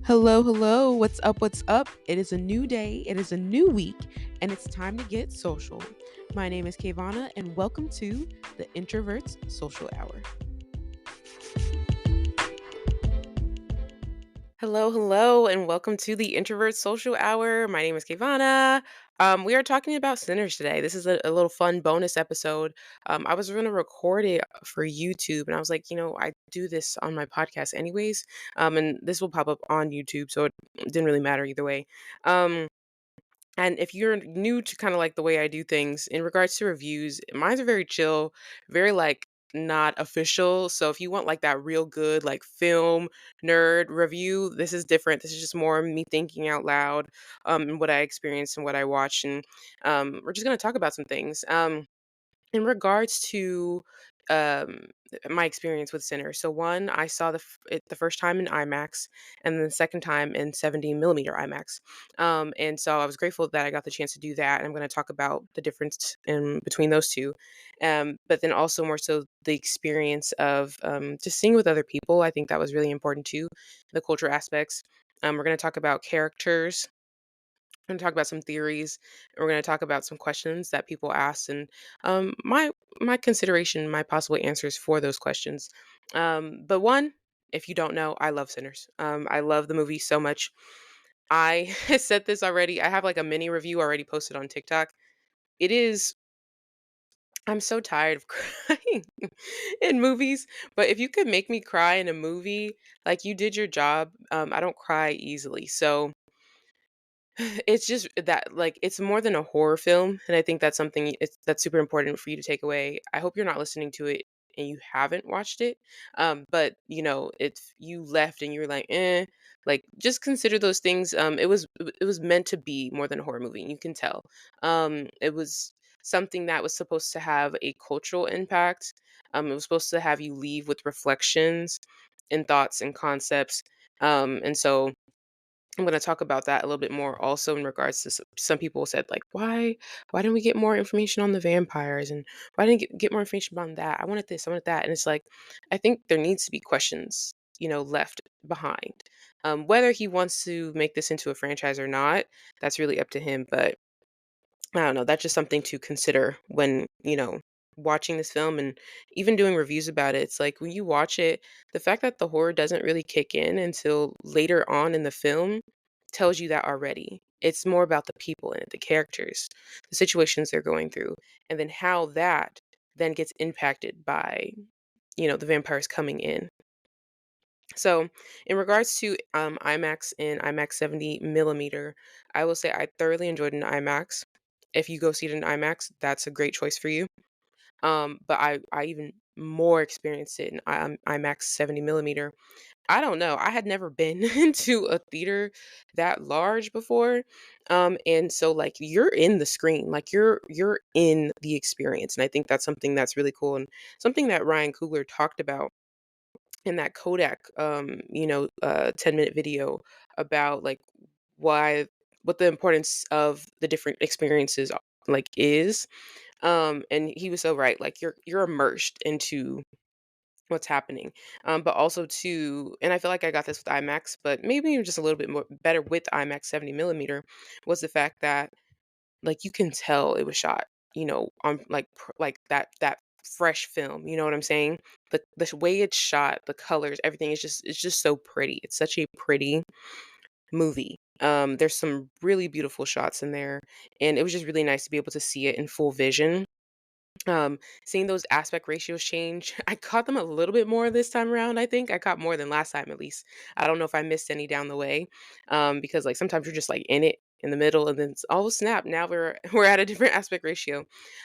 Hello, hello. What's up? What's up? It is a new day, it is a new week, and it's time to get social. My name is KaVonna, and welcome to the Introverts Social Hour. Hello, hello, and welcome to the Introvert Social Hour. My name is KaVonna. We are talking about sinners today. This is a little fun bonus episode. I was going to record it for YouTube, and I was like, I do this on my podcast anyways, and this will pop up on YouTube, so it didn't really matter either way. Um, and if you're new to kind of like the way I do things in regards to reviews, mine's are very chill, very like not official. So if you want like that real good like film nerd review, this is different. This is just more me thinking out loud, and what I experienced and what I watched, and we're just gonna talk about some things. In regards to um my experience with Sinner, so one, I saw it the first time in IMAX, and then the second time in 70 millimeter IMAX. And so I was grateful that I got the chance to do that, and I'm going to talk about the difference in between those two. But then also more so the experience of just seeing with other people. I think that was really important too, the culture aspects. We're going to talk about characters, going to talk about some theories, and we're going to talk about some questions that people asked, and my consideration, my possible answers for those questions. But one, if you don't know, I love Sinners. I love the movie so much. I said this already. I have like a mini review already posted on TikTok. It is. I'm so tired of crying in movies, but if you could make me cry in a movie, like you did your job. I don't cry easily, so it's just that, like, it's more than a horror film, and I think that's something that's super important for you to take away. I hope you're not listening to it and you haven't watched it. But if you left and you were like, like just consider those things. It was meant to be more than a horror movie. You can tell. It was something that was supposed to have a cultural impact. It was supposed to have you leave with reflections and thoughts and concepts. And so I'm going to talk about that a little bit more also in regards to some people said like why didn't we get more information on the vampires, and why didn't get more information on that? I wanted this, I wanted that. And it's like, I think there needs to be questions, left behind. Whether he wants to make this into a franchise or not, that's really up to him. But I don't know, that's just something to consider when, watching this film and even doing reviews about it. It's like when you watch it, the fact that the horror doesn't really kick in until later on in the film tells you that already. It's more about the people in it, the characters, the situations they're going through, and then how that then gets impacted by, the vampires coming in. So, in regards to IMAX and IMAX 70 millimeter, I will say I thoroughly enjoyed an IMAX. If you go see it in IMAX, that's a great choice for you. But I even more experienced it in IMAX 70 millimeter. I don't know. I had never been into a theater that large before. And so like you're in the screen, like you're in the experience. And I think that's something that's really cool, and something that Ryan Coogler talked about in that Kodak 10-minute video about like why what the importance of the different experiences like is. And he was so right. Like you're immersed into what's happening. But also too, and I feel like I got this with IMAX, but maybe even just a little bit more better with IMAX 70 millimeter, was the fact that like you can tell it was shot, on like like that fresh film. You know what I'm saying? The way it's shot, the colors, everything is just, it's just so pretty. It's such a pretty movie. There's some really beautiful shots in there, and it was just really nice to be able to see it in full vision. Seeing those aspect ratios change, I caught them a little bit more this time around. I think I caught more than last time, at least. I don't know if I missed any down the way, because like sometimes you're just like in it in the middle, and then oh snap, now we're we're at a different aspect ratio.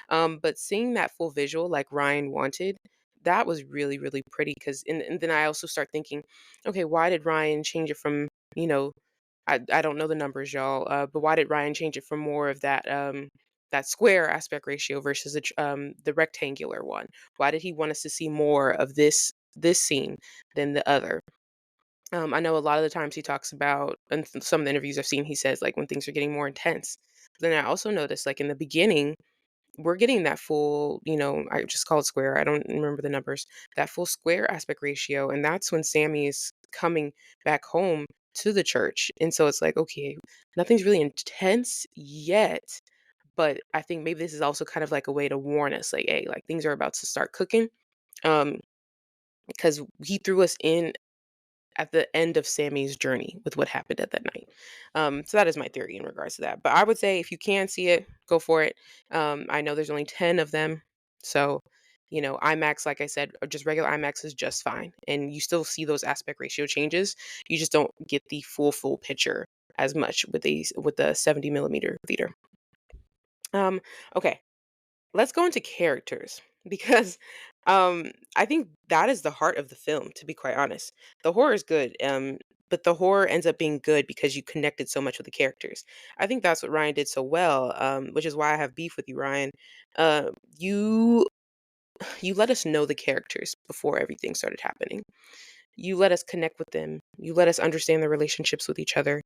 But seeing that full visual like Ryan wanted, that was really really pretty. Because and then I also start thinking, okay, why did Ryan change it from, you know I don't know the numbers, y'all, but why did Ryan change it from more of that square aspect ratio versus the rectangular one? Why did he want us to see more of this scene than the other? I know a lot of the times he talks about, and some of the interviews I've seen, he says like when things are getting more intense. But then I also noticed like in the beginning, we're getting that full, I just call it square. I don't remember the numbers. That full square aspect ratio, and that's when Sammy is coming back home to the church. And so it's like, okay, nothing's really intense yet, but I think maybe this is also kind of like a way to warn us, like, hey, like things are about to start cooking. Um, because he threw us in at the end of Sammy's journey with what happened at that night. So that is my theory in regards to that. But I would say if you can see it, go for it. I know there's only 10 of them. So, IMAX, like I said, or just regular IMAX is just fine. And you still see those aspect ratio changes. You just don't get the full picture as much with the 70 millimeter theater. Um, okay, let's go into characters because I think that is the heart of the film, to be quite honest. The horror is good, but the horror ends up being good because you connected so much with the characters. I think that's what Ryan did so well, which is why I have beef with you, Ryan. uh, you you let us know the characters before everything started happening. You let us connect with them, you let us understand their relationships with each other,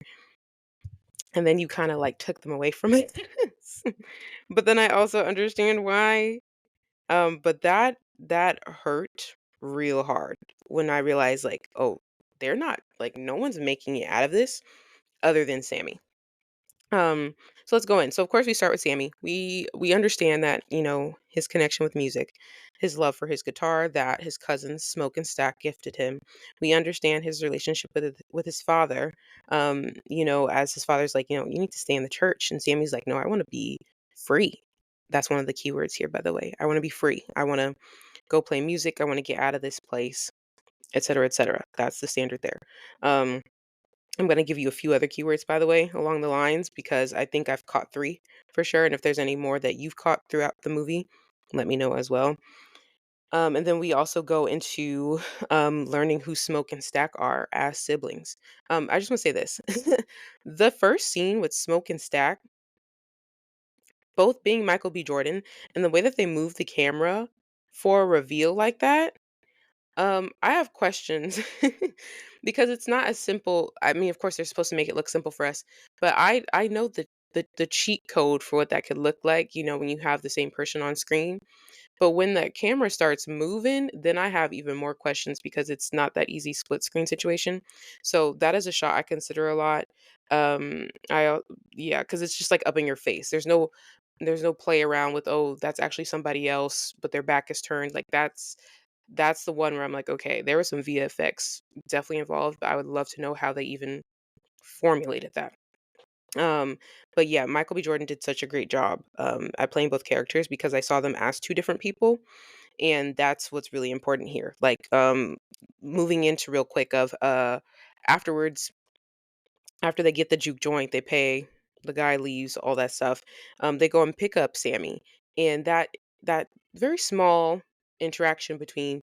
and then you kind of like took them away from it. But then I also understand why. But that hurt real hard when I realized, like, oh, they're not, like, no one's making it out of this other than Sammy. Um, so let's go in. So of course we start with Sammy. We understand that, his connection with music, his love for his guitar that his cousins Smoke and Stack gifted him. We understand his relationship with his father. As his father's like, you need to stay in the church. And Sammy's like, no, I want to be free. That's one of the keywords here, by the way. I want to be free. I want to go play music. I want to get out of this place, et cetera, et cetera. That's the standard there. Um, I'm going to give you a few other keywords, by the way, along the lines, because I think I've caught three for sure. And if there's any more that you've caught throughout the movie, let me know as well. And then we also go into learning who Smoke and Stack are as siblings. I just want to say this. The first scene with Smoke and Stack, both being Michael B. Jordan, and the way that they move the camera for a reveal like that, I have questions because it's not as simple. I mean, of course, they're supposed to make it look simple for us, but I know the cheat code for what that could look like. When you have the same person on screen, but when the camera starts moving, then I have even more questions because it's not that easy split screen situation. So that is a shot I consider a lot. Yeah, because it's just like up in your face. There's no play around with, oh, that's actually somebody else, but their back is turned. Like that's the one where I'm like, okay, there was some VFX definitely involved, but I would love to know how they even formulated that. Um, but yeah, Michael B. Jordan did such a great job at playing both characters because I saw them as two different people, and that's what's really important here. Like, moving into real quick of afterwards, after they get the juke joint, they pay, the guy leaves, all that stuff. They go and pick up Sammy, and that very small interaction between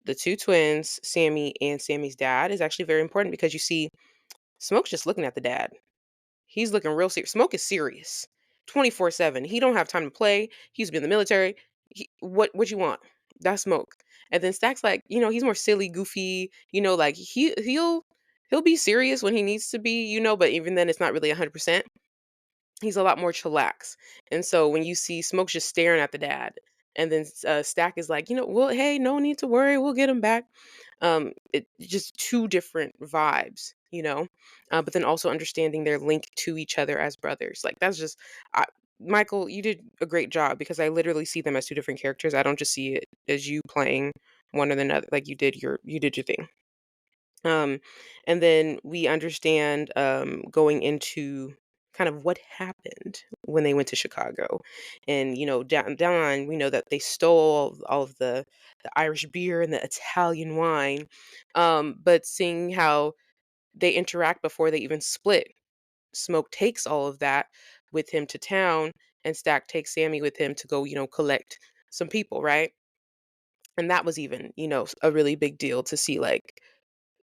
the two twins, Sammy and Sammy's dad, is actually very important because you see Smoke's just looking at the dad. He's looking real serious. Smoke is serious, 24/7. He don't have time to play. He used to be in the military. What you want? That's Smoke. And then Stack's like, he's more silly, goofy. Like he'll be serious when he needs to be. But even then, it's not really 100%. He's a lot more chillax. And so when you see Smoke's just staring at the dad, and then Stack is like, well, hey, no need to worry, we'll get him back. It just two different vibes, but then also understanding their link to each other as brothers. Like that's just, I, Michael, you did a great job because I literally see them as two different characters. I don't just see it as you playing one or the other. Like you did your thing. Um, and then we understand going into kind of what happened when they went to Chicago. And, down the line, we know that they stole all of the Irish beer and the Italian wine. But seeing how they interact before they even split, Smoke takes all of that with him to town, and Stack takes Sammy with him to go, collect some people, right? And that was even, a really big deal to see, like,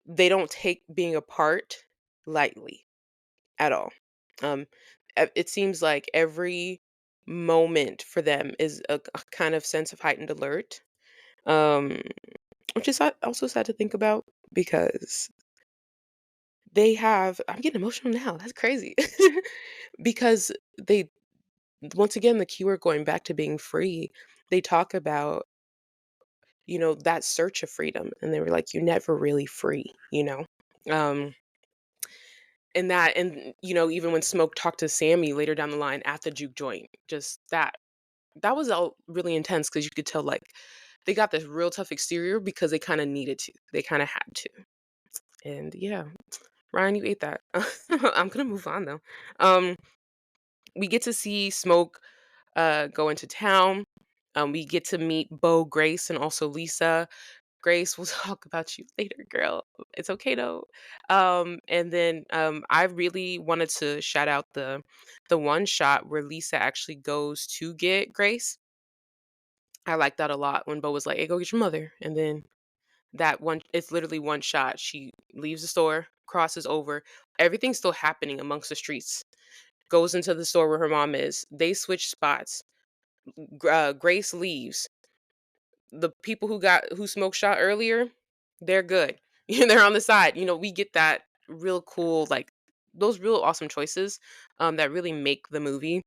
they don't take being apart lightly at all. Um, it seems like every moment for them is a kind of sense of heightened alert, um, which is also sad to think about because they have. I'm getting emotional now. That's crazy because they, once again, the keyword going back to being free. They talk about, that search of freedom, and they were like, "You're never really free," Um, And even when Smoke talked to Sammy later down the line at the juke joint, just that was all really intense because you could tell, like, they got this real tough exterior because they kinda needed to. They kinda had to. And yeah, Ryan, you ate that. I'm gonna move on though. Um, we get to see Smoke go into town. We get to meet Bo, Grace, and also Lisa. Grace, we'll talk about you later, girl. It's okay though. And then I really wanted to shout out the one shot where Lisa actually goes to get Grace. I like that a lot when Bo was like, "Hey, go get your mother," and then that one, it's literally one shot. She leaves the store, crosses over, everything's still happening amongst the streets. Goes into the store where her mom is. They switch spots. Grace leaves. The people who smoked shot earlier, they're good. They're on the side. We get that real cool, like those real awesome choices that really make the movie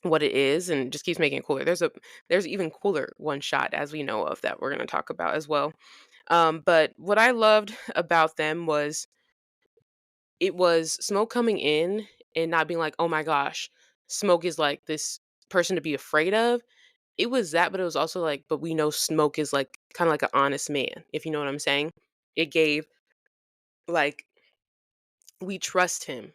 what it is and just keeps making it cooler. There's even cooler one shot as we know of that we're going to talk about as well. But what I loved about them was it was Smoke coming in and not being like, "Oh my gosh, Smoke is like this person to be afraid of." It was that, but it was also like, but we know Smoke is like kind of like an honest man, if you know what I'm saying. It gave like we trust him,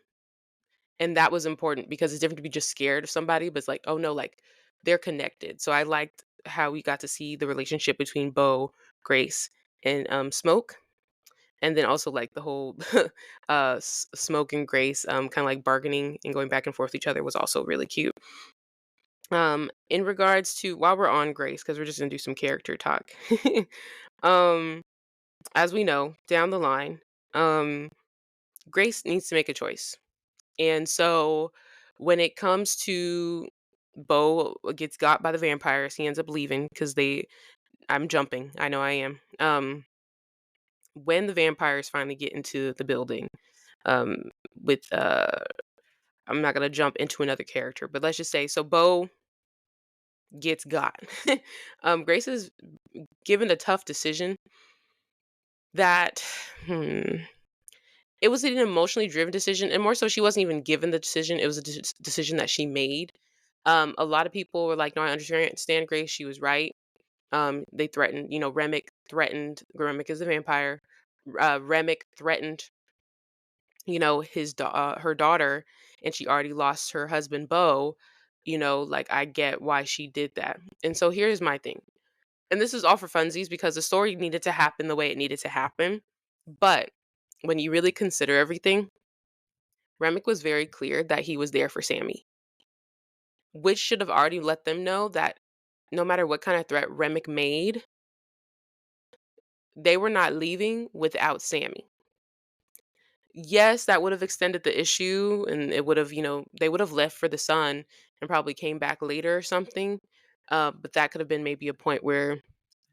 and that was important because it's different to be just scared of somebody, but it's like, oh no, like they're connected. So I liked how we got to see the relationship between Bo, Grace, and Smoke, and then also like the whole Smoke and Grace kind of like bargaining and going back and forth with each other was also really cute. In regards to, while we're on Grace, because we're just gonna do some character talk. um as we know down the line, um Grace needs to make a choice. And so when it comes to Bo gets got by the vampires, he ends up leaving because I'm jumping, I know I am. When the vampires finally get into the building, um with I'm not gonna jump into another character, but let's just say, so Bo gets got. Grace is given a tough decision that hmm, it was an emotionally driven decision, and more so she wasn't even given the decision, it was a decision that she made. A lot of people were like, "No, I understand Grace, she was right." They threatened, Remick is a vampire. Remick threatened, her daughter, and she already lost her husband Bo. Like, I get why she did that. And so here's my thing. And this is all for funsies because the story needed to happen the way it needed to happen. But when you really consider everything, Remick was very clear that he was there for Sammy, which should have already let them know that no matter what kind of threat Remick made, they were not leaving without Sammy. Yes, that would have extended the issue and it would have, they would have left for the sun and probably came back later or something. But that could have been maybe a point where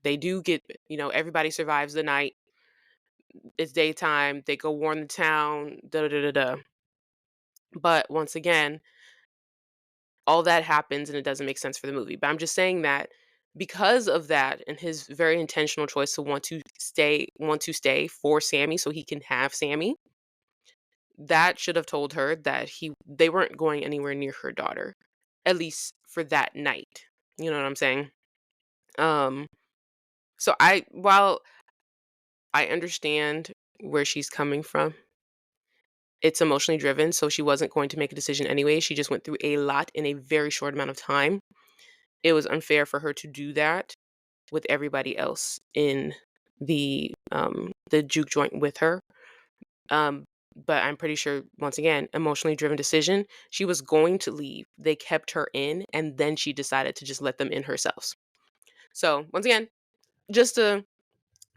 they do get, everybody survives the night. It's daytime. They go warn the town. Da da da da. Da. But once again, all that happens and it doesn't make sense for the movie. But I'm just saying that because of that and his very intentional choice to want to stay for Sammy so he can have Sammy, that should have told her that they weren't going anywhere near her daughter, at least for that night. You know what I'm saying? Um so while I understand where she's coming from, it's emotionally driven, so she wasn't going to make a decision anyway. She just went through a lot in a very short amount of time. It was unfair for her to do that with everybody else in the juke joint with her. Um, but I'm pretty sure, once again, emotionally driven decision. She was going to leave. They kept her in, and then she decided to just let them in herself. So once again, just a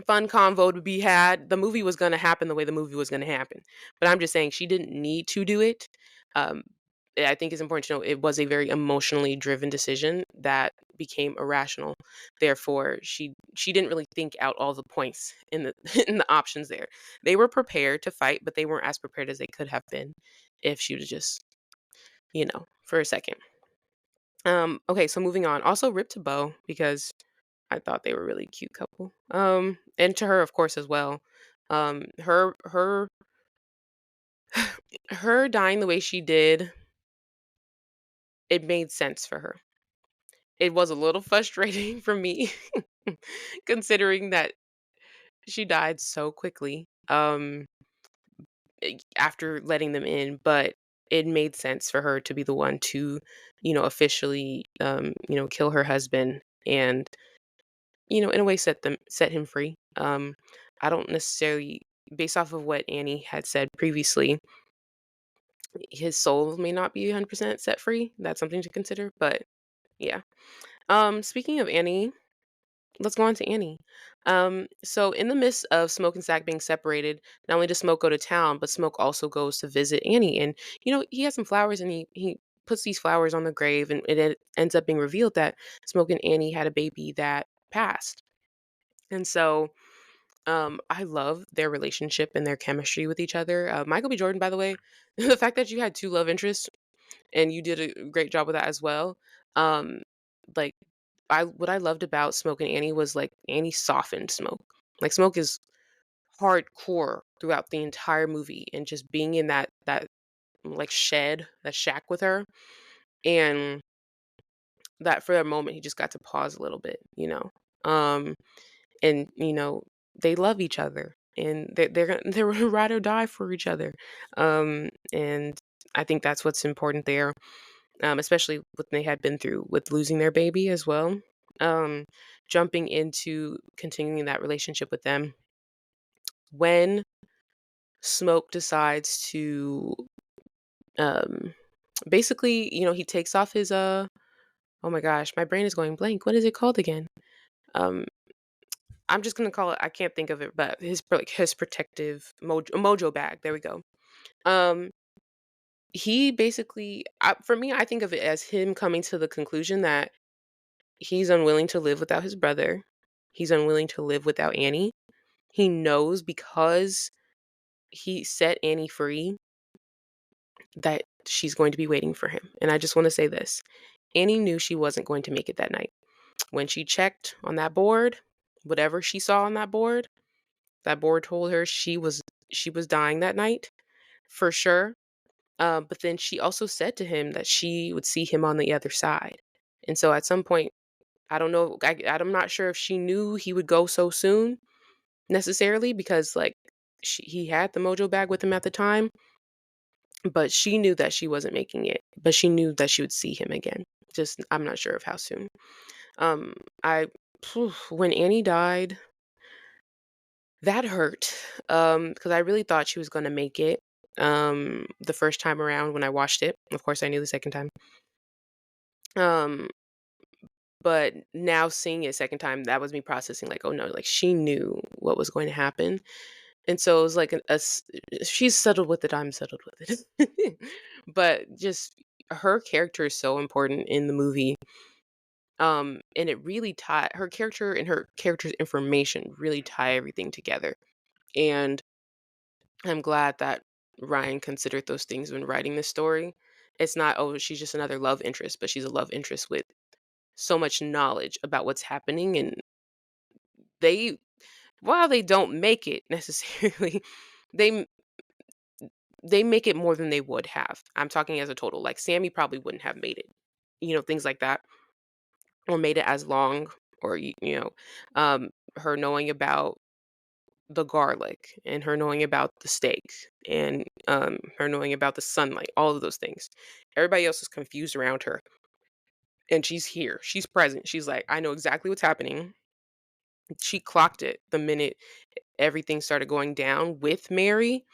fun convo to be had. The movie was going to happen the way the movie was going to happen. But I'm just saying she didn't need to do it. Um, I think it's important to know it was a very emotionally driven decision that became irrational. Therefore, she didn't really think out all the points in the in the options there. They were prepared to fight, but they weren't as prepared as they could have been if she was just, for a second. Okay, so moving on. Also rip to Bo because I thought they were a really cute couple. And to her, of course, as well. Her Her dying the way she did, it made sense for her. It was a little frustrating for me considering that she died so quickly, after letting them in, but it made sense for her to be the one to, officially, kill her husband and, in a way set him free. I don't necessarily, based off of what Annie had said previously, his soul may not be 100% set free. That's something to consider, but yeah. Speaking of Annie, let's go on to Annie. So in the midst of Smoke and Sack being separated, not only does Smoke go to town, but Smoke also goes to visit Annie. And he has some flowers, and he puts these flowers on the grave, and ends up being revealed that Smoke and Annie had a baby that passed. And so I love their relationship and their chemistry with each other. Michael B. Jordan, by the way, the fact that you had two love interests and you did a great job with that as well. Um, like I what I loved about Smoke and Annie was like Annie softened Smoke. Like Smoke is hardcore throughout the entire movie and just being in that like that shack with her, and that for a moment he just got to pause a little bit. Um and they love each other, and they're gonna ride or die for each other. And I think that's what's important there, especially what they had been through with losing their baby as well. Um, Jumping into continuing that relationship with them, when Smoke decides to, um, basically, he takes off his oh my gosh, my brain is going blank. What is it called again? Um, I'm just gonna call it. I can't think of it, but his protective mojo bag. There we go. Um, he basically, for me, I think of it as him coming to the conclusion that he's unwilling to live without his brother. He's unwilling to live without Annie. He knows because he set Annie free that she's going to be waiting for him. And I just want to say this. Annie knew she wasn't going to make it that night. When she checked on that board, whatever she saw on that board told her she was dying that night for sure. But then she also said to him that she would see him on the other side. And so at some point, I don't know, I'm not sure if she knew he would go so soon necessarily, because like he had the mojo bag with him at the time, but she knew that she wasn't making it, but she knew that she would see him again. Just I'm not sure of how soon. Um, I when Annie died, that hurt. Because I really thought she was gonna make it. The first time around when I watched it, of course, I knew the second time. Um, but now seeing it second time, that was me processing like, oh no, like she knew what was going to happen, and so it was like she's settled with it. I'm settled with it. But just her character is so important in the movie. And it really tie her character and her character's information really tie everything together. And I'm glad that Ryan considered those things when writing this story. It's not, oh, she's just another love interest, but she's a love interest with so much knowledge about what's happening. And they, while they don't make it necessarily, they they make it more than they would have. I'm talking as a total. Like Sammy probably wouldn't have made it, things like that, or made it as long, or her knowing about the garlic, and her knowing about the steak, and her knowing about the sunlight, all of those things. Everybody else is confused around her, and she's here. She's present. She's like, I know exactly what's happening. She clocked it the minute everything started going down with Mary,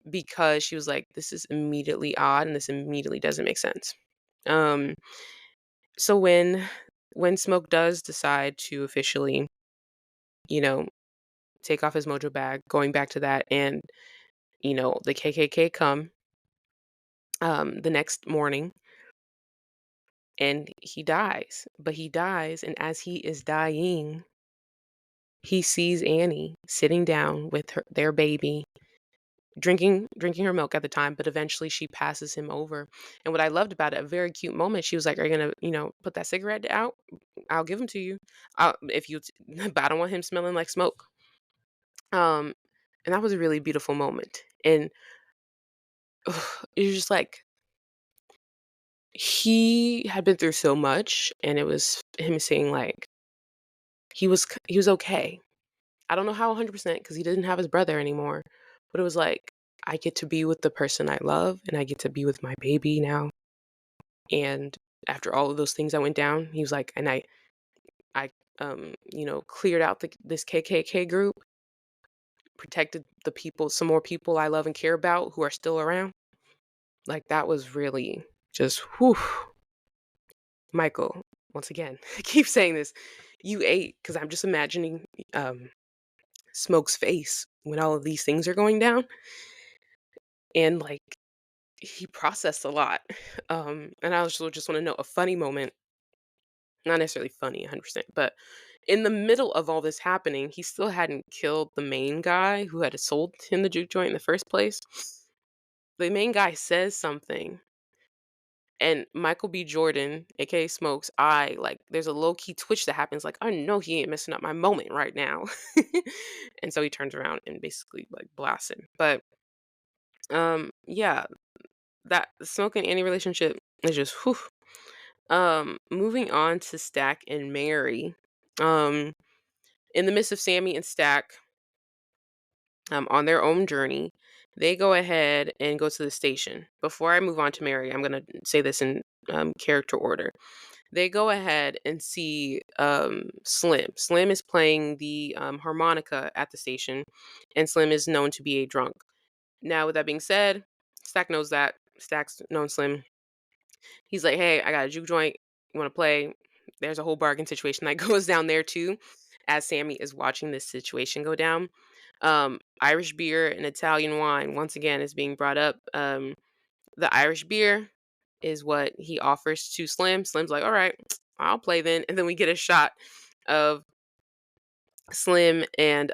because she was like, this is immediately odd and this immediately doesn't make sense. Um so when Smoke does decide to officially, you know, take off his mojo bag, going back to that, and the KKK come the next morning, and he dies. But he dies, and as he is dying, he sees Annie sitting down with their baby, drinking her milk at the time, but eventually she passes him over. And what I loved about it, a very cute moment, she was like, "Are you gonna, put that cigarette out? I'll give him to you. If you, but I don't want him smelling like smoke." Um, and that was a really beautiful moment. And it was just like he had been through so much, and it was him saying like he was okay. I don't know how 100% because he didn't have his brother anymore, but it was like I get to be with the person I love, and I get to be with my baby now. And after all of those things that went down, he was like, and I cleared out this KKK group, protected the people, some more people I love and care about who are still around. Like that was really just whew. Michael, once again, I keep saying this. You ate because I'm just imagining um Smoke's face when all of these things are going down, and like he processed a lot. And I also just want to know a funny moment, not necessarily funny 100%, but in the middle of all this happening, he still hadn't killed the main guy who had sold him the juke joint in the first place. The main guy says something, and Michael B. Jordan, aka Smokes, like there's a low key twitch that happens. Like I know he ain't messing up my moment right now, and so he turns around and basically like blasts him. But yeah, that Smoke and Annie relationship is just whew. Moving on to Stack and Mary. Um, in the midst of Sammy and Stack on their own journey, they go ahead and go to the station. Before I move on to Mary, I'm gonna say this in character order. They go ahead and see Slim. Slim is playing the harmonica at the station, and Slim is known to be a drunk. Now, with that being said, Stack knows that. Stack's known Slim. He's like, "Hey, I got a juke joint. You want to play?" There's a whole bargain situation that goes down there too, as Sammy is watching this situation go down. Irish beer and Italian wine once again is being brought up. The Irish beer is what he offers to Slim. Slim's like, "All right, I'll play then," and then we get a shot of Slim and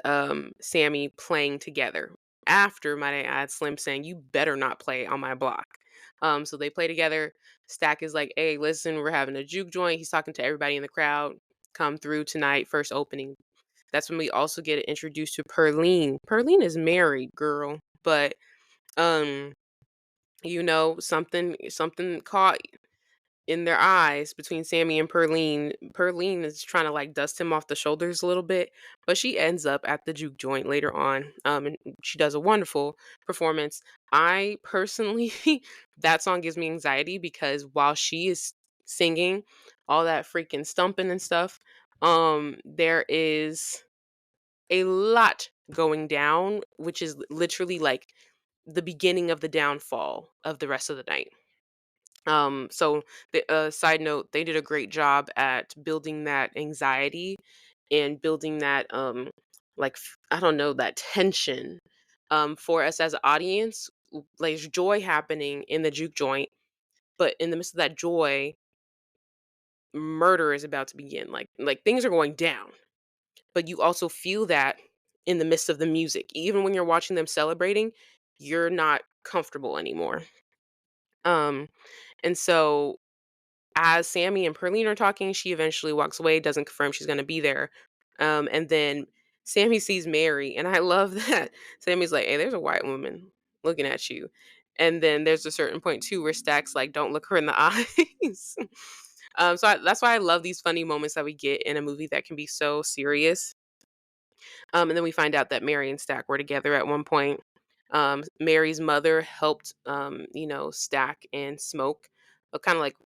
Sammy playing together. After, might I add, Slim saying, "You better not play on my block." So they play together. Stack is like, "Hey, listen, we're having a juke joint." He's talking to everybody in the crowd. Come through tonight, first opening. That's when we also get introduced to Perline. Perline is married, girl, but um, something caught in their eyes between Sammy and Perline. Perline is trying to like dust him off the shoulders a little bit, but she ends up at the juke joint later on. And she does a wonderful performance. I personally, that song gives me anxiety because while she is singing all that freaking stumping and stuff, there is a lot going down, which is literally like the beginning of the downfall of the rest of the night. So the side note, they did a great job at building that anxiety and building that I don't know, that tension for us as an audience. Like there's joy happening in the juke joint, but in the midst of that joy, murder is about to begin. Like things are going down, but you also feel that in the midst of the music. Even when you're watching them celebrating, you're not comfortable anymore. Um and so as Sammy and Perline are talking, she eventually walks away, doesn't confirm she's gonna be there. And then Sammy sees Mary, and I love that Sammy's like, "Hey, there's a white woman looking at you." And then there's a certain point too where Stack's like, "Don't look her in the eyes." That's why I love these funny moments that we get in a movie that can be so serious. And then we find out that Mary and Stack were together at one point. Mary's mother helped, Stack and Smoke, kind of like,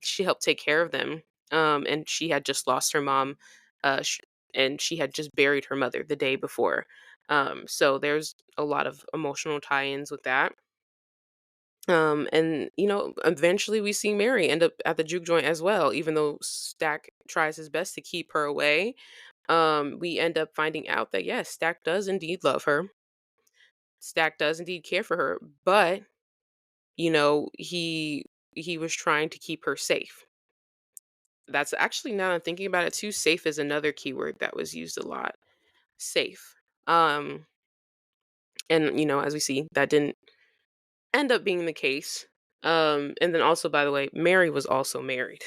she helped take care of them. And she had just lost her mom, and she had just buried her mother the day before. So there's a lot of emotional tie-ins with that. And eventually we see Mary end up at the juke joint as well, even though Stack tries his best to keep her away. We end up finding out that yes, Stack does indeed love her. Stack does indeed care for her, but he was trying to keep her safe. That's actually, now I'm thinking about it too, safe is another keyword that was used a lot. Safe. Um and as we see, that didn't end up being the case. And then also, by the way, Mary was also married.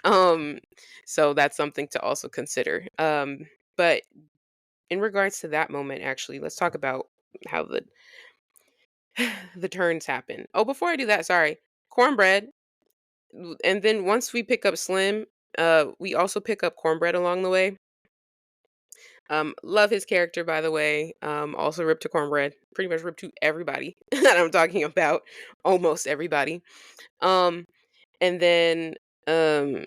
um so that's something to also consider. But in regards to that moment, actually, let's talk about how The turns happen. Oh, before I do that, sorry. Cornbread, and then once we pick up Slim, we also pick up Cornbread along the way. Love his character, by the way. Also ripped to Cornbread. Pretty much ripped to everybody that I'm talking about. Almost everybody. Um, and then um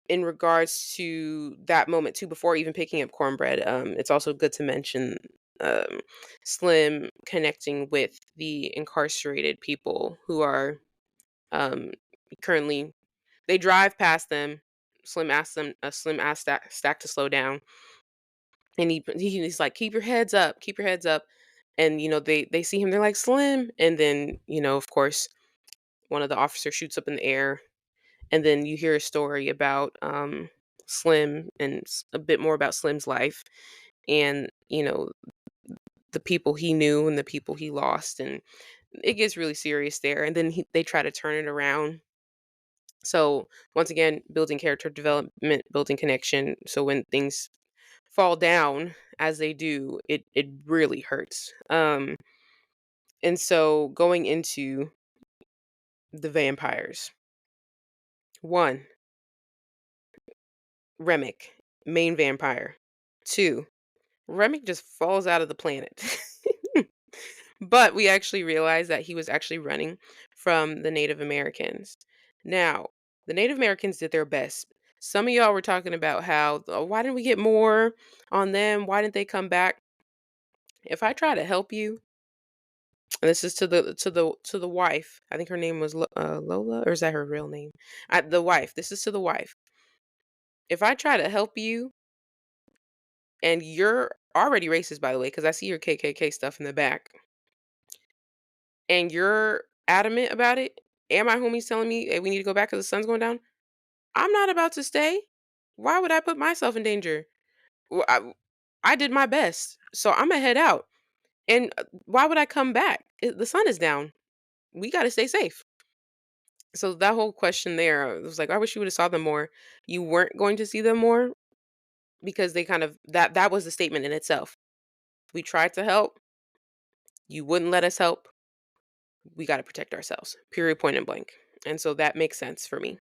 in regards to that moment too, before even picking up Cornbread, it's also good to mention um Slim connecting with the incarcerated people who are um currently, they drive past them. Slim asks Stack to slow down, and he's like, keep your heads up, keep your heads up. And they see him, they're like, Slim. And then of course, one of the officers shoots up in the air. And then you hear a story about Slim, and a bit more about Slim's life, and the people he knew and the people he lost. And it gets really serious there. And then they try to turn it around. So once again, building character development, building connection. So when things fall down, as they do, it really hurts. And so going into the vampires, one, Remick, main vampire. Two, Remick just falls out of the planet. But we actually realized that he was actually running from the Native Americans. Now, the Native Americans did their best. Some of y'all were talking about how, "Oh, why didn't we get more on them? Why didn't they come back?" If I try to help you, and this is to the wife. I think her name was Lola, or is that her real name? The wife. This is to the wife. If I try to help you, and you're already racist, by the way, because I see your KKK stuff in the back, and you're adamant about it, and my homie's telling me, "Hey, we need to go back because the sun's going down." I'm not about to stay. Why would I put myself in danger? Well, I did my best, so I'm gonna head out. And why would I come back? The sun is down. We got to stay safe. So that whole question there, I was like, I wish you would have saw them more. You weren't going to see them more because they kind of, that was the statement in itself. We tried to help. You wouldn't let us help. We got to protect ourselves. Period. Point and blank. And so that makes sense for me.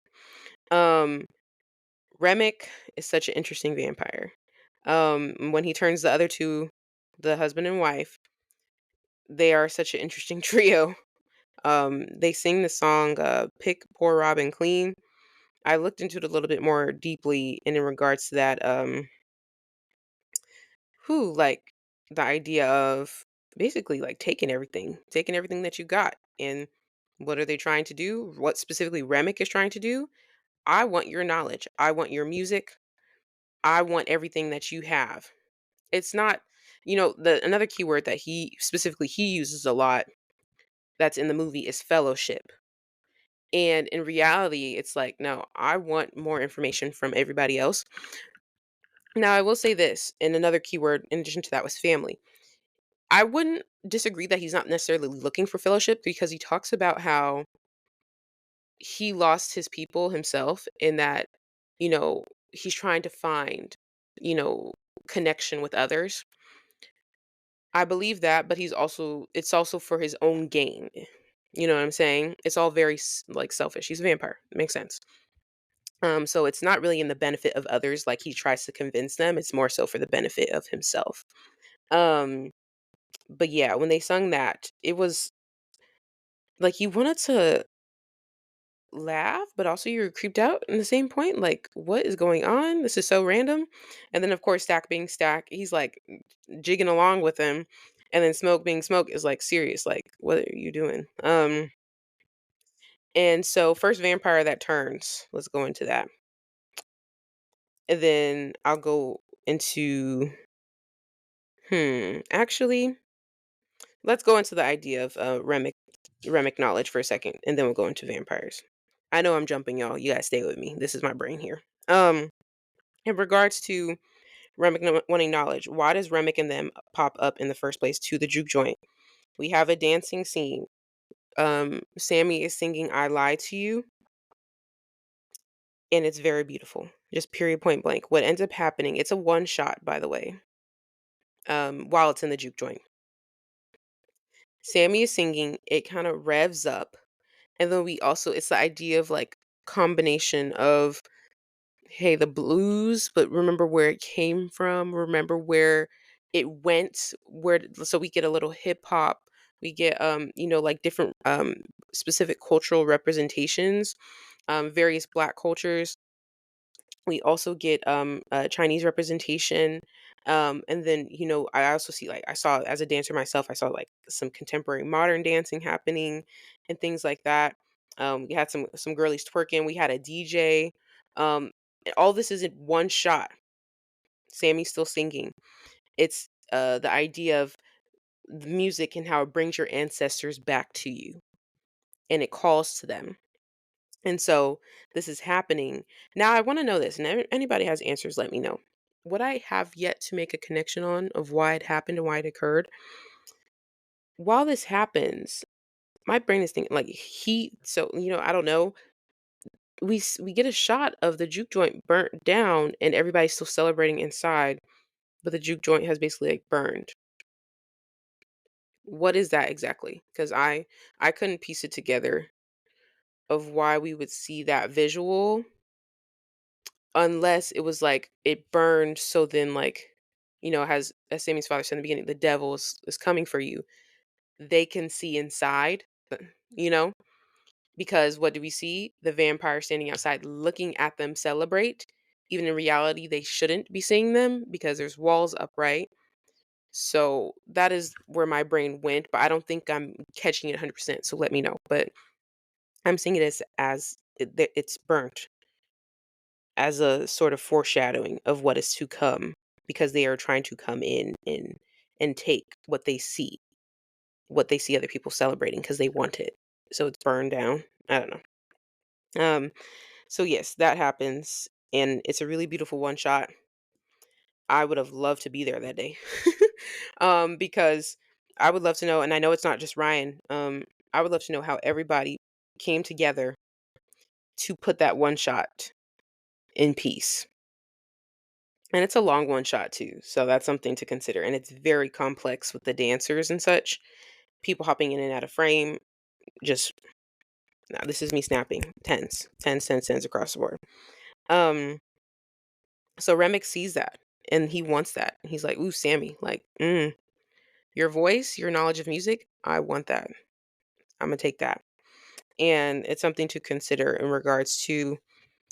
Um, Remick is such an interesting vampire. When he turns the other two, the husband and wife, they are such an interesting trio. They sing the song "Pick Poor Robin Clean." I looked into it a little bit more deeply, and in regards to that, who like the idea of basically like taking everything that you got, and what are they trying to do? What specifically Remick is trying to do? I want your knowledge. I want your music. I want everything that you have. It's not, the another keyword that he uses a lot that's in the movie is fellowship. And in reality, it's like, no, I want more information from everybody else. Now, I will say this, and another keyword in addition to that was family. I wouldn't disagree that he's not necessarily looking for fellowship, because he talks about how he lost his people himself, in that, he's trying to find, you know, connection with others. I believe that, but it's also for his own gain. You know what I'm saying? It's all very like selfish. He's a vampire. It makes sense. So it's not really in the benefit of others, like he tries to convince them. It's more so for the benefit of himself. Um, but yeah, when they sung that, it was like you wanted to laugh, but also you were creeped out in the same point. Like, what is going on? This is so random. And then of course, Stack being Stack, he's like jigging along with him. And then Smoke being Smoke is like serious, like, what are you doing? And so first vampire that turns, let's go into that. And then I'll go into actually, let's go into the idea of Remick knowledge for a second, and then we'll go into vampires. I know I'm jumping, y'all. You gotta stay with me. This is my brain here. In regards to Remick wanting knowledge, why does Remick and them pop up in the first place to the juke joint? We have a dancing scene. Sammy is singing "I Lied to You," and it's very beautiful. Just period, point blank. What ends up happening? It's a one shot, by the way. While it's in the juke joint, Sammy is singing, it kind of revs up. And then we also it's the idea of like combination of hey, the blues, but remember where it came from, remember where it went, so we get a little hip hop, we get like different specific cultural representations, various black cultures. We also get Chinese representation. And then, I also see like I saw as a dancer myself, I saw like some contemporary modern dancing happening and things like that. We had some girlies twerking, we had a DJ. And all this is in one shot. Sammy's still singing. It's the idea of the music and how it brings your ancestors back to you and it calls to them. And so this is happening. Now I want to know this, and anybody has answers, let me know. What I have yet to make a connection on of why it happened and why it occurred. While this happens, my brain is thinking like so I don't know. We get a shot of the juke joint burnt down and everybody's still celebrating inside, but the juke joint has basically like burned. What is that exactly? Because I couldn't piece it together of why we would see that visual unless it was like it burned, so then like, it has, as Sammy's father said in the beginning, the devil is coming for you. They can see inside, you know? Because what do we see? The vampire standing outside looking at them celebrate. Even in reality, they shouldn't be seeing them because there's walls up, right? So that is where my brain went, but I don't think I'm catching it 100%. So let me know. But I'm seeing it as it's burnt as a sort of foreshadowing of what is to come because they are trying to come in and take what they see other people celebrating because they want it. So it's burned down. I don't know. So yes, that happens and it's a really beautiful one shot. I would have loved to be there that day. Because I would love to know, and I know it's not just Ryan. I would love to know how everybody came together to put that one shot in peace. And it's a long one shot too, so that's something to consider. And it's very complex with the dancers and such. People hopping in and out of frame. Just now, this is me snapping. Tens, tens, tens, tens across the board. Um, so Remick sees that and he wants that. He's like, "Ooh, Sammy, like, your voice, your knowledge of music, I want that. I'm gonna take that." And it's something to consider in regards to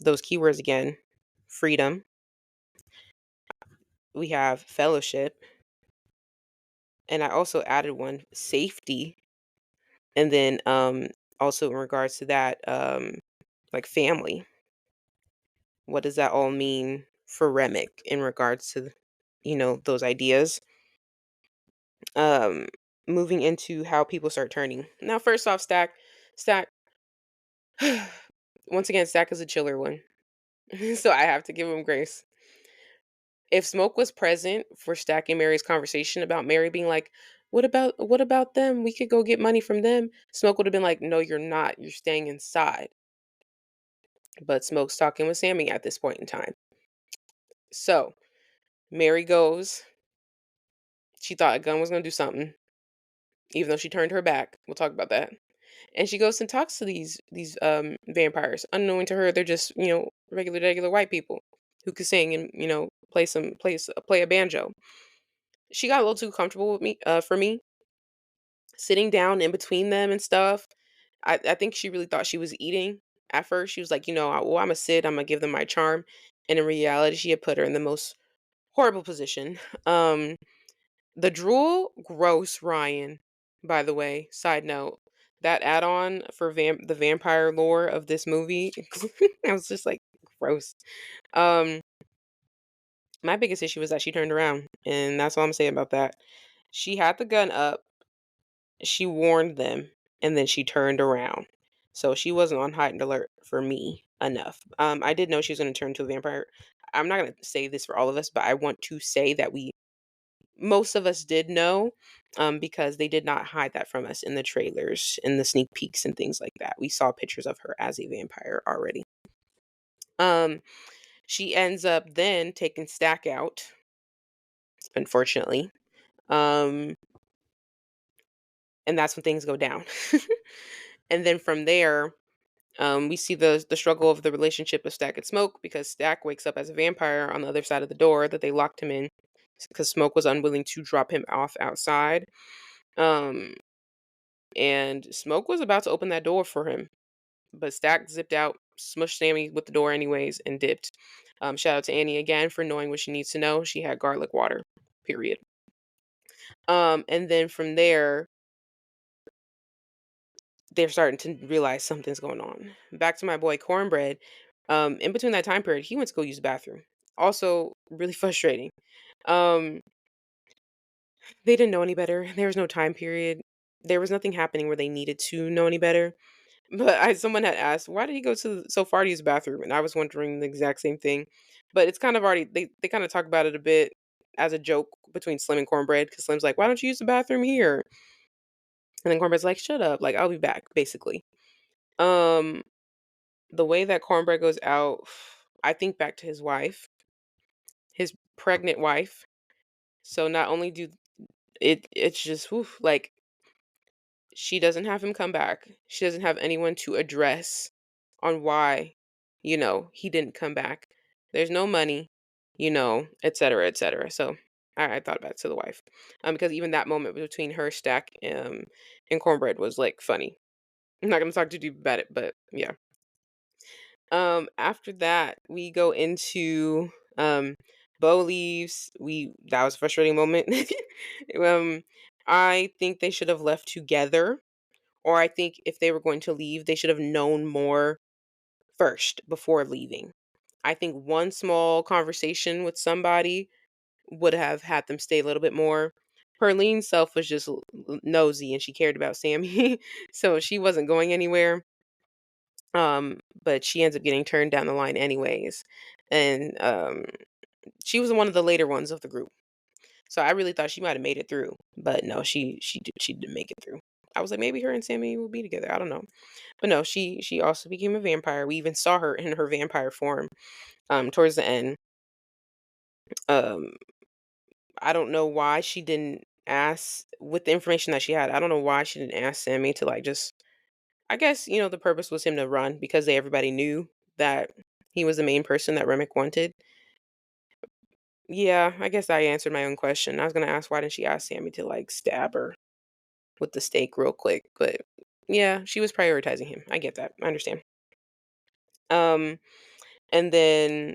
those keywords again: freedom. We have fellowship, and I also added one safety. And then also in regards to that, like family, what does that all mean for Remick in regards to, those ideas? Um, moving into how people start turning. Now, first off, Stack, once again, Stack is a chiller one. So I have to give him grace. If Smoke was present for Stack and Mary's conversation about Mary being like, what about them? We could go get money from them. Smoke would have been like, no, you're not. You're staying inside. But Smoke's talking with Sammy at this point in time. So Mary goes. She thought a gun was gonna do something, even though she turned her back. We'll talk about that. And she goes and talks to these vampires. Unknowing to her, they're just regular white people who could sing and play a banjo. She got a little too comfortable with me for me, sitting down in between them and stuff. I think she really thought she was eating. At first, she was like, well, I'm gonna sit. I'm gonna give them my charm. And in reality, she had put her in the most horrible position. Um, the drool, gross, Ryan. By the way, side note, that add-on for the vampire lore of this movie, I was just like, gross. Um, my biggest issue was that she turned around, and that's all I'm saying about that. She had the gun up, she warned them, and then she turned around. So she wasn't on heightened alert for me enough. I did know she was going to turn into a vampire. I'm not going to say this for all of us, but I want to say that most of us did know, because they did not hide that from us in the trailers, in the sneak peeks and things like that. We saw pictures of her as a vampire already. Um, she ends up then taking Stack out, unfortunately. Um, and that's when things go down. And then from there, we see the struggle of the relationship of Stack and Smoke because Stack wakes up as a vampire on the other side of the door that they locked him in because Smoke was unwilling to drop him off outside. Um, and Smoke was about to open that door for him, but Stack zipped out, smushed Sammy with the door anyways, and dipped. Shout out to Annie again for knowing what she needs to know. She had garlic water. Period. And then from there, they're starting to realize something's going on. Back to my boy Cornbread. In between that time period, he went to go use the bathroom. Also, really frustrating. Um, they didn't know any better. There was no time period. There was nothing happening where they needed to know any better. But someone had asked, why did he go so far to use the bathroom? And I was wondering the exact same thing. But it's kind of already they kind of talk about it a bit as a joke between Slim and Cornbread because Slim's like, why don't you use the bathroom here? And then Cornbread's like, shut up, like I'll be back, basically. Um, the way that Cornbread goes out, I think back to his wife, his pregnant wife. So not only do it's just like she doesn't have him come back. She doesn't have anyone to address on why, he didn't come back. There's no money, et cetera, et cetera. So I thought back to the wife. Because even that moment between her Stack and Cornbread was like funny. I'm not gonna talk too deep about it, but yeah. After that, we go into Bo leaves. That was a frustrating moment. um, I think they should have left together, or I think if they were going to leave, they should have known more first before leaving. I think one small conversation with somebody would have had them stay a little bit more. Perlene's self was just nosy and she cared about Sammy, so she wasn't going anywhere. But she ends up getting turned down the line anyways. And she was one of the later ones of the group. So I really thought she might have made it through. But no, she didn't make it through. I was like, maybe her and Sammy will be together. I don't know. But no, she also became a vampire. We even saw her in her vampire form towards the end. Um I don't know why she didn't ask with the information that she had. I don't know why she didn't ask Sammy to like just I guess, the purpose was him to run because everybody knew that he was the main person that Remick wanted. Yeah, I guess I answered my own question. I was gonna ask why didn't she ask Sammy to like stab her with the stake real quick, but yeah, she was prioritizing him. I get that. I understand. Um, and then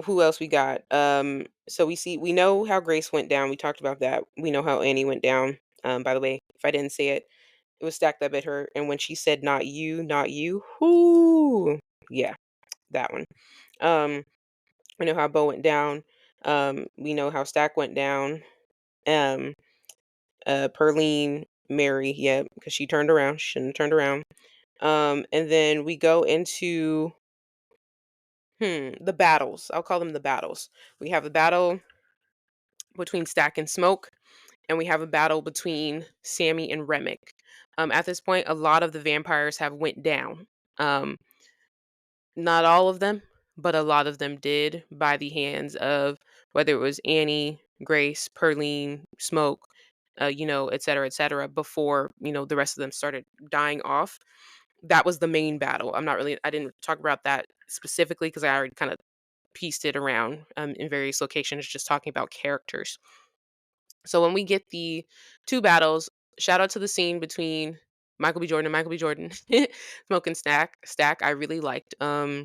who else we got? So we know how Grace went down. We talked about that. We know how Annie went down. By the way, if I didn't say it, it was Stack that bit her. And when she said not you, whoo, yeah, that one. Um, we know how Bo went down. We know how Stack went down. Um, Perlene, Mary, yeah, because she turned around. She shouldn't have turned around. And then we go into the battles. I'll call them the battles. We have the battle between Stack and Smoke, and we have a battle between Sammy and Remick. At this point, a lot of the vampires have went down. Um, Not all of them, but a lot of them did by the hands of whether it was Annie, Grace, Perlene, Smoke, et cetera, before, the rest of them started dying off. That was the main battle. I didn't talk about that specifically because I already kind of pieced it around in various locations, just talking about characters. So when we get the two battles, shout out to the scene between Michael B. Jordan and Michael B. Jordan, Smoke and Stack. I really liked the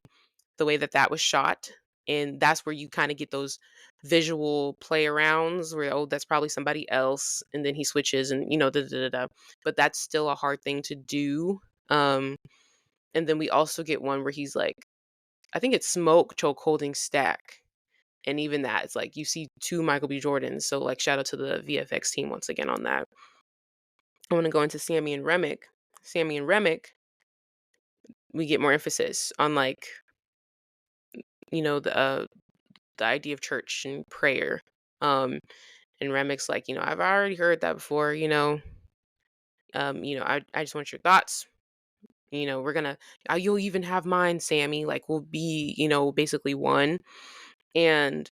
way that that was shot, and that's where you kind of get those visual play arounds where that's probably somebody else, and then he switches and da da da da. But that's still a hard thing to do. Um, and then we also get one where he's like, I think it's Smoke choke holding Stack. And even that, it's like you see two Michael B. Jordans. So like shout out to the VFX team once again on that. I want to go into Sammy and Remick. Sammy and Remick, we get more emphasis on like, the idea of church and prayer. Um and Remick's like, I've already heard that before, I just want your thoughts. We're gonna you'll even have mine, Sammy. Like we'll be, basically one. And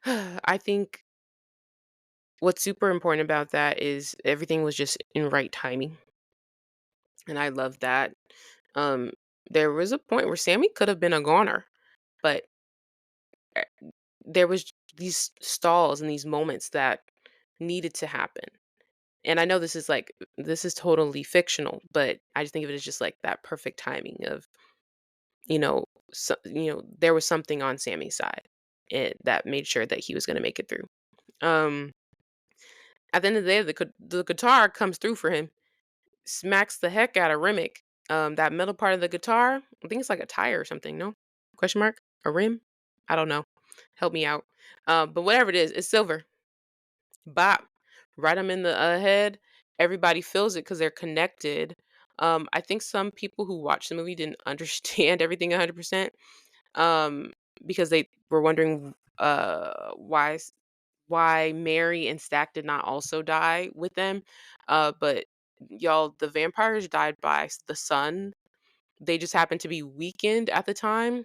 I think what's super important about that is everything was just in right timing, and I love that. Um, there was a point where Sammy could have been a goner, but eh, there was these stalls and these moments that needed to happen. And I know this is totally fictional, but I just think of it as just like that perfect timing of, there was something on Sammy's side that made sure that he was going to make it through. Um, at the end of the day, the guitar comes through for him, smacks the heck out of Remick. That middle part of the guitar, I think it's like a tire or something. No question mark, a rim. I don't know. Help me out. But whatever it is, it's silver. Bop, right 'em in the, head. Everybody feels it because 'cause they're connected. I think some people who watched the movie didn't understand everything 100%, um, because they were wondering, why Mary and Stack did not also die with them, but y'all, the vampires died by the sun. They just happened to be weakened at the time,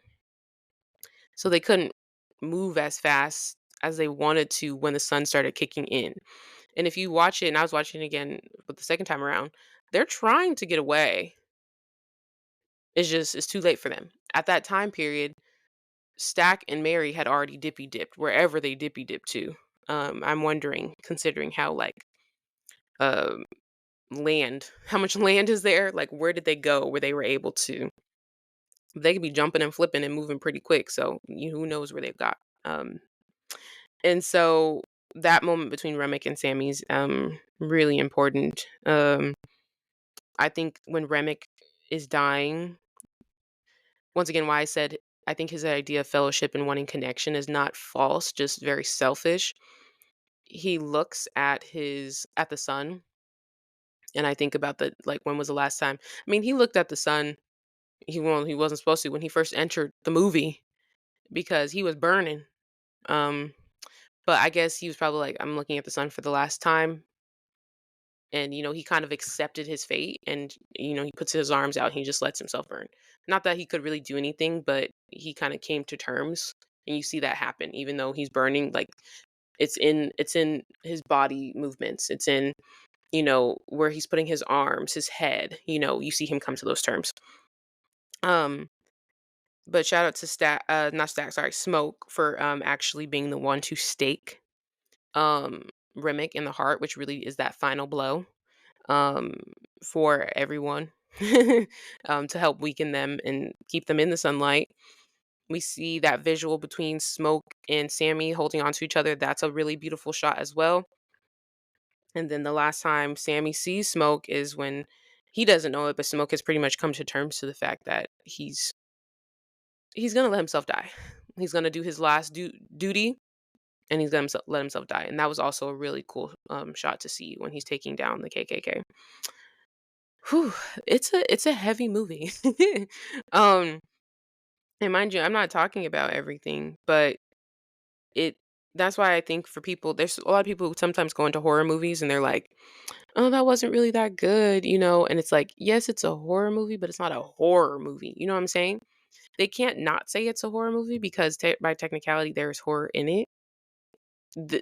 so they couldn't move as fast as they wanted to when the sun started kicking in. And if you watch it, and I was watching it again but the second time around, they're trying to get away. It's too late for them. At that time period, Stack and Mary had already dippy dipped wherever they dippy dipped to. I'm wondering, considering how um how much land is there? Like where did they go where they were able to they could be jumping and flipping and moving pretty quick. So who knows where they've got. Um and so that moment between Remick and Sammy's really important. I think when Remick is dying, once again, why I said I think his idea of fellowship and wanting connection is not false, just very selfish. He looks at the sun, and I think about the like when was the last time? I mean, he looked at the sun. He wasn't supposed to when he first entered the movie because he was burning. Um, but I guess he was probably like, I'm looking at the sun for the last time, and he kind of accepted his fate, and he puts his arms out and he just lets himself burn. Not that he could really do anything, but he kind of came to terms, and you see that happen even though he's burning. Like it's in his body movements, it's in where he's putting his arms, his head. You see him come to those terms. um but shout out to not Stack, sorry, Smoke, for actually being the one to stake um Remick in the heart, which really is that final blow um, for everyone, to help weaken them and keep them in the sunlight. We see that visual between Smoke and Sammy holding on to each other. That's a really beautiful shot as well. And then the last time Sammy sees Smoke is when he doesn't know it, but Smoke has pretty much come to terms to the fact that he's gonna let himself die. He's gonna do his last duty, and he's gonna let himself die. And that was also a really cool shot to see when he's taking down the KKK. Whew, it's a heavy movie. um, and mind you, I'm not talking about everything, but it that's why I think for people, there's a lot of people who sometimes go into horror movies and they're like, "Oh, that wasn't really that good." And it's like, yes, it's a horror movie, but it's not a horror movie. You know what I'm saying? They can't not say it's a horror movie because by technicality, there's horror in it.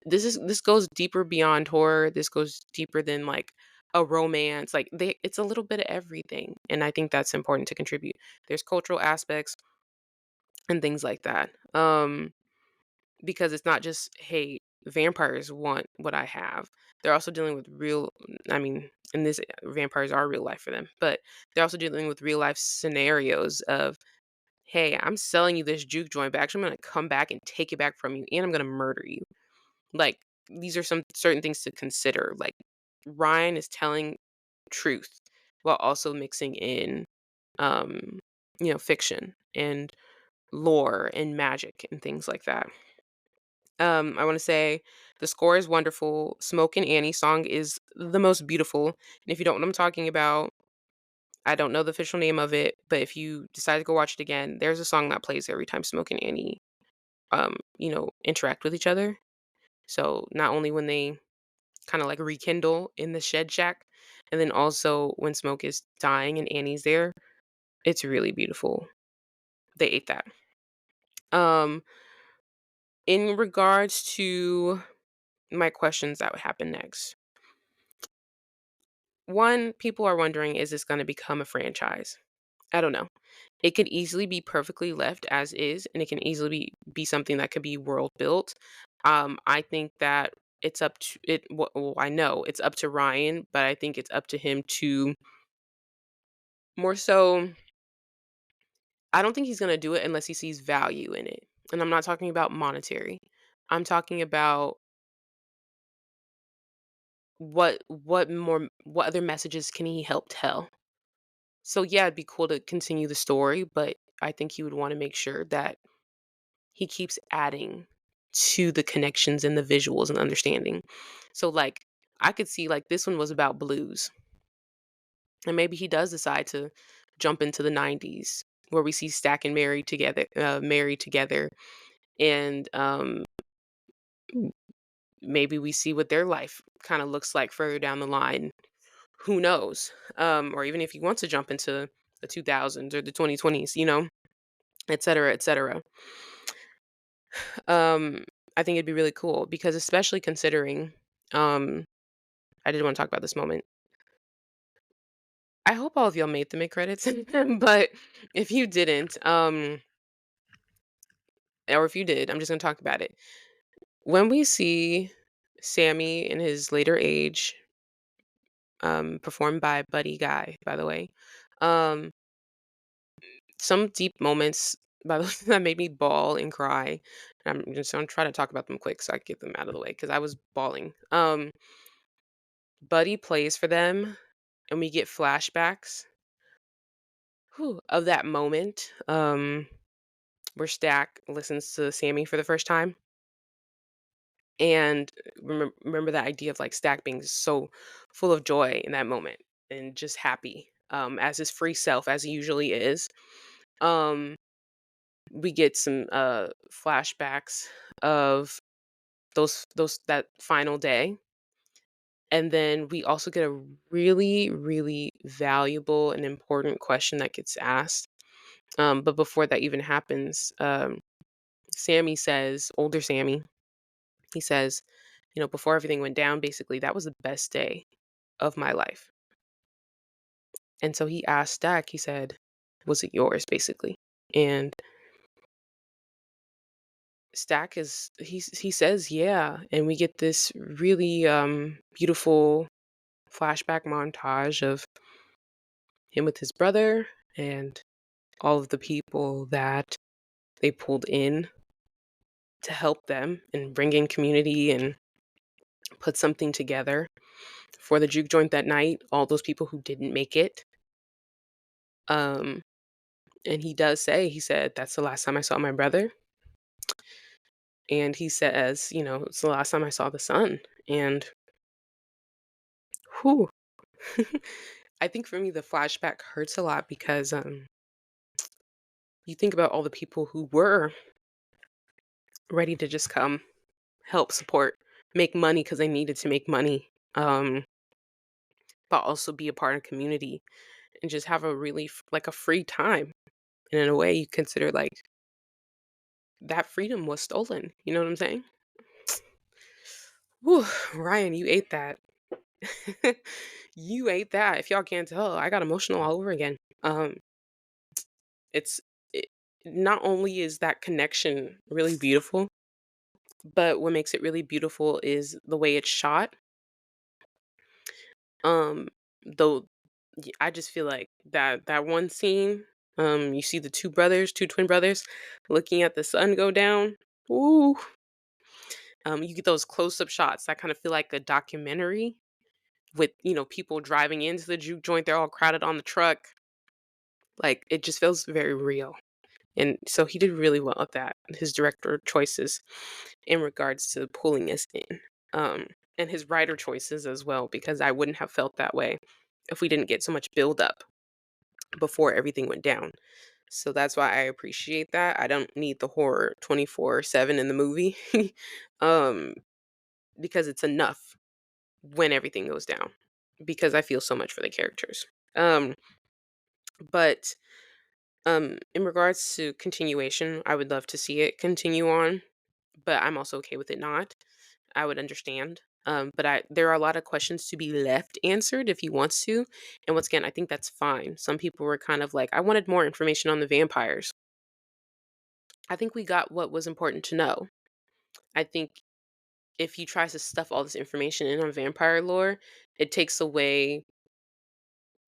This goes deeper beyond horror. This goes deeper than like a romance. Like it's a little bit of everything, and I think that's important to contribute. There's cultural aspects and things like that. Because it's not just, hey, vampires want what I have. They're also dealing with real. I mean, in this, vampires are real life for them, but they're also dealing with real life scenarios of, hey, I'm selling you this juke joint, but actually I'm gonna come back and take it back from you, and I'm gonna murder you. Like, these are some certain things to consider. Like, Ryan is telling truth while also mixing in, um, fiction and lore and magic and things like that. I want to say the score is wonderful. Smoke and Annie song is the most beautiful. And if you don't know what I'm talking about, I don't know the official name of it, but if you decide to go watch it again, there's a song that plays every time Smoke and Annie, interact with each other. So not only when they kind of like rekindle in the shed shack, and then also when Smoke is dying and Annie's there, it's really beautiful. They ate that. Um, in regards to my questions that would happen next. One, people are wondering, is this going to become a franchise? I don't know. It could easily be perfectly left as is, and it can easily be something that could be world built. I think that it's up to it. Well, I know it's up to Ryan, but I think it's up to him to more so. I don't think he's going to do it unless he sees value in it. And I'm not talking about monetary. I'm talking about what other messages can he help tell? So yeah, it'd be cool to continue the story, but I think he would want to make sure that he keeps adding to the connections and the visuals and understanding. So like I could see like this one was about blues. And maybe he does decide to jump into the 90s where we see Stack and Mary together married together and maybe we see what their life kind of looks like further down the line. Who knows? Or even if he wants to jump into the 2000s or the 2020s, et cetera, et cetera. Um, I think it'd be really cool because especially considering, um, I did want to talk about this moment. I hope all of y'all made the mid credits, but if you didn't, or if you did, I'm just gonna talk about it. When we see Sammy in his later age, performed by Buddy Guy, by the way, um, some deep moments by the way that made me bawl and cry. I'm trying to talk about them quick so I can get them out of the way because I was bawling. Buddy plays for them, and we get flashbacks of that moment where Stack listens to Sammy for the first time. And remember that idea of like Stack being so full of joy in that moment and just happy as his free self as he usually is. Um, we get some flashbacks of those that final day, and then we also get a really really valuable and important question that gets asked. But before that even happens, Sammy says, older Sammy, he says, before everything went down, basically that was the best day of my life. And so he asked Stack, he said, was it yours, basically? And Stack he says, yeah. And we get this really beautiful flashback montage of him with his brother and all of the people that they pulled in to help them and bring in community and put something together for the juke joint that night, all those people who didn't make it. Um, and he does say, he said, that's the last time I saw my brother. And he says, it's the last time I saw the sun. And whew, I think for me, the flashback hurts a lot because you think about all the people who were ready to just come, help, support, make money because they needed to make money, but also be a part of community and just have a really like a free time. And in a way, you consider like that freedom was stolen. You know what I'm saying? Whew, Ryan, you ate that. You ate that. If y'all can't tell, I got emotional all over again. It's it, not only is that connection really beautiful, but what makes it really beautiful is the way it's shot. Um, though I just feel like that one scene, you see the two twin brothers, looking at the sun go down. Ooh, you get those close up shots that kind of feel like a documentary with people driving into the juke joint. They're all crowded on the truck. Like it just feels very real. And so he did really well at that. His director choices in regards to pulling us in, and his writer choices as well, because I wouldn't have felt that way if we didn't get so much build up before everything went down. So that's why I appreciate that. I don't need the horror 24/7 in the movie, um, because it's enough when everything goes down. Because I feel so much for the characters. Um, but in regards to continuation, I would love to see it continue on, but I'm also okay with it not. I would understand. But there are a lot of questions to be left answered if he wants to. And once again, I think that's fine. Some people were kind of like, I wanted more information on the vampires. I think we got what was important to know. I think if he tries to stuff all this information in on vampire lore, it takes away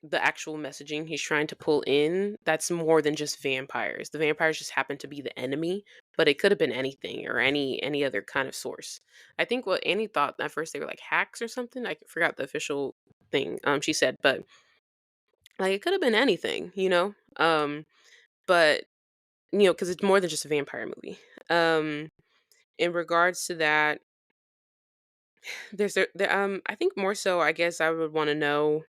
the actual messaging he's trying to pull in. That's more than just vampires. The vampires just happen to be the enemy, but it could have been anything or any other kind of source. I think what Annie thought at first, they were like hacks or something. I forgot the official thing she said, but like it could have been anything, you know. But because it's more than just a vampire movie. Um, in regards to that, I think more so, I guess I would want to know.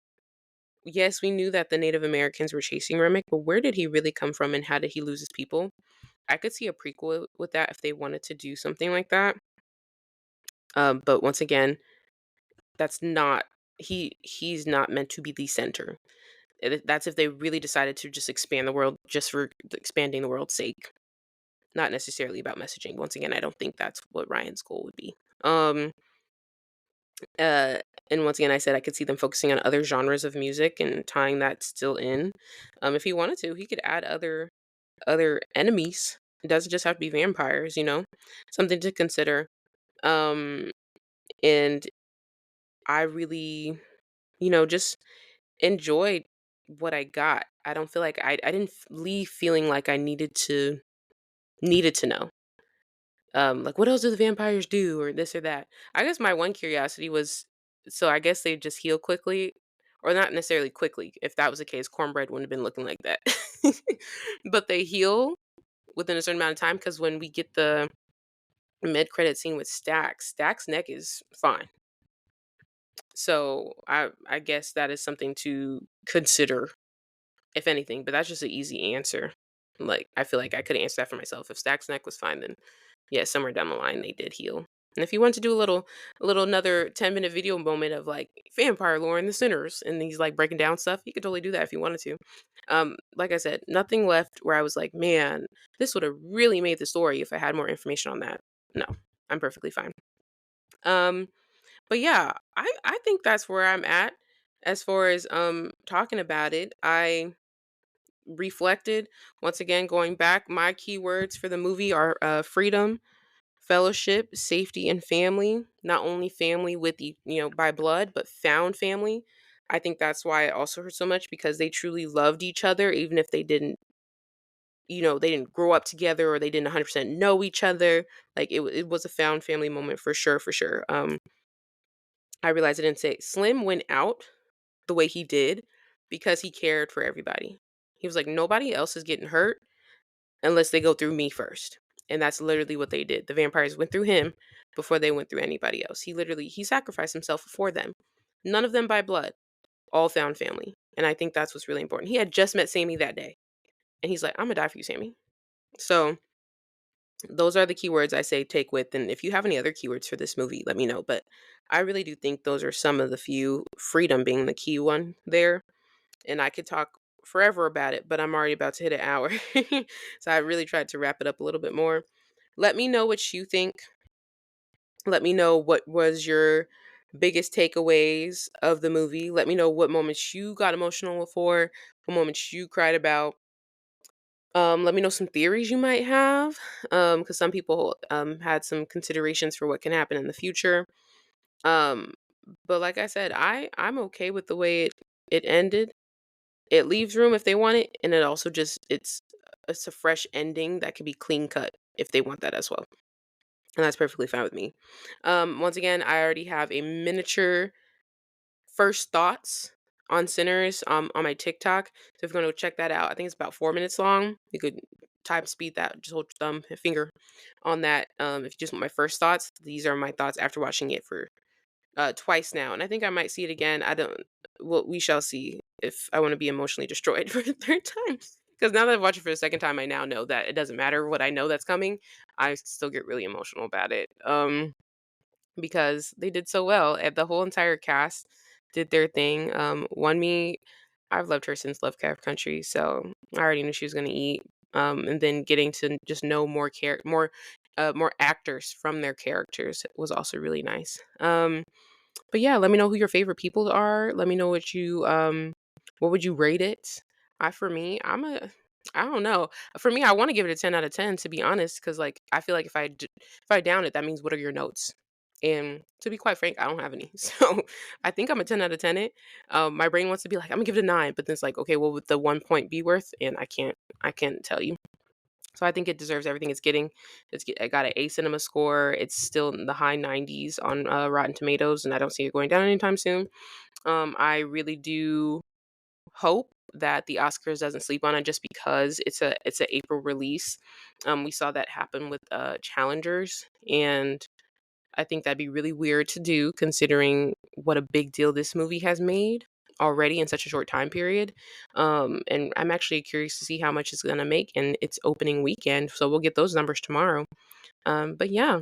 Yes, we knew that the Native Americans were chasing Remick, but where did he really come from and how did he lose his people? I could see a prequel with that if they wanted to do something like that. But once again, that's not he's not meant to be the center. That's if they really decided to just expand the world just for expanding the world's sake, not necessarily about messaging. Once again, I don't think that's what Ryan's goal would be. Um, uh, and once again, I said I could see them focusing on other genres of music and tying that still in. If he wanted to, he could add other enemies. It doesn't just have to be vampires, something to consider. Um, and I really, just enjoyed what I got. I don't feel like I didn't leave feeling like I needed to know. Like what else do the vampires do or this or that. I guess my one curiosity was, so I guess they just heal quickly, or not necessarily quickly. If that was the case, cornbread wouldn't have been looking like that. But they heal within a certain amount of time because when we get the mid credit scene with Stack's neck is fine. So I guess that is something to consider, if anything. But that's just an easy answer. Like I feel like I could answer that for myself. If Stack's neck was fine, then yeah, somewhere down the line they did heal. And if you want to do a little another 10-minute video moment of like vampire lore and the sinners and he's like breaking down stuff, you could totally do that if you wanted to. Like I said, nothing left where I was like, man, this would have really made the story if I had more information on that. No, I'm perfectly fine. Um, but yeah, I think that's where I'm at as far as talking about it. I reflected once again going back. My keywords for the movie are freedom, fellowship, safety, and family. Not only family with the by blood, but found family. I think that's why it also hurt so much because they truly loved each other, even if they didn't grow up together or they didn't 100% know each other. Like it was a found family moment for sure, for sure. I realized I didn't say Slim went out the way he did because he cared for everybody. He was like, nobody else is getting hurt unless they go through me first. And that's literally what they did. The vampires went through him before they went through anybody else. He sacrificed himself for them. None of them by blood, all found family. And I think that's what's really important. He had just met Sammy that day. And he's like, I'm gonna die for you, Sammy. So those are the keywords I say take with. And if you have any other keywords for this movie, let me know. But I really do think those are some of the few, freedom being the key one there. And I could talk forever about it, but I'm already about to hit an hour. So I really tried to wrap it up a little bit more. Let me know what you think. Let me know what was your biggest takeaways of the movie. Let me know what moments you got emotional for, what moments you cried about. Let me know some theories you might have, because some people had some considerations for what can happen in the future. Um, but like I said, I'm okay with the way it ended. It leaves room if they want it, and it also just it's a fresh ending that could be clean cut if they want that as well. And that's perfectly fine with me. Once again, I already have a miniature first thoughts on Sinners on my TikTok. So if you're going to check that out, I think it's about 4 minutes long. You could time speed that, just hold your thumb and finger on that. If you just want my first thoughts, these are my thoughts after watching it for twice now. And I think I might see it again. I don't, well, we shall see if I want to be emotionally destroyed for the third time. Because now that I've watched it for the second time, I now know that it doesn't matter what I know that's coming. I still get really emotional about it. Because they did so well. And the whole entire cast did their thing. One me, I've loved her since Lovecraft Country, so I already knew she was gonna eat. And then getting to just know more more actors from their characters was also really nice. But yeah, let me know who your favorite people are. Let me know what would you rate it? For me, I don't know. For me, I want to give it a 10 out of 10 to be honest, because like I feel like if I down it, that means what are your notes? And to be quite frank, I don't have any. So I think I'm a 10 out of 10 it. My brain wants to be like, I'm gonna give it a 9, but then it's like, okay, what would the 1 point be worth? And I can't tell you. So I think it deserves everything it's getting. I got an A cinema score. It's still in the high 90s on Rotten Tomatoes, and I don't see it going down anytime soon. I really do hope that the Oscars doesn't sleep on it just because it's an April release. We saw that happen with Challengers, and I think that'd be really weird to do considering what a big deal this movie has made already in such a short time period. And I'm actually curious to see how much it's going to make in its opening weekend. So we'll get those numbers tomorrow. But yeah,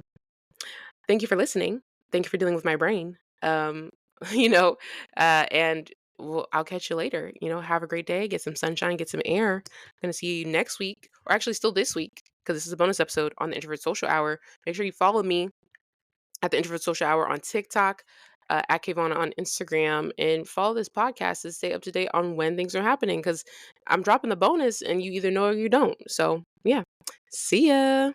thank you for listening. Thank you for dealing with my brain. You know, and I'll catch you later. Have a great day. Get some sunshine, get some air. I'm going to see you next week, or actually still this week, because this is a bonus episode on the Introvert Social Hour. Make sure you follow me at the Introvert Social Hour on TikTok, at KaVonna on Instagram, and follow this podcast to stay up to date on when things are happening because I'm dropping the bonus and you either know or you don't. So, yeah, see ya.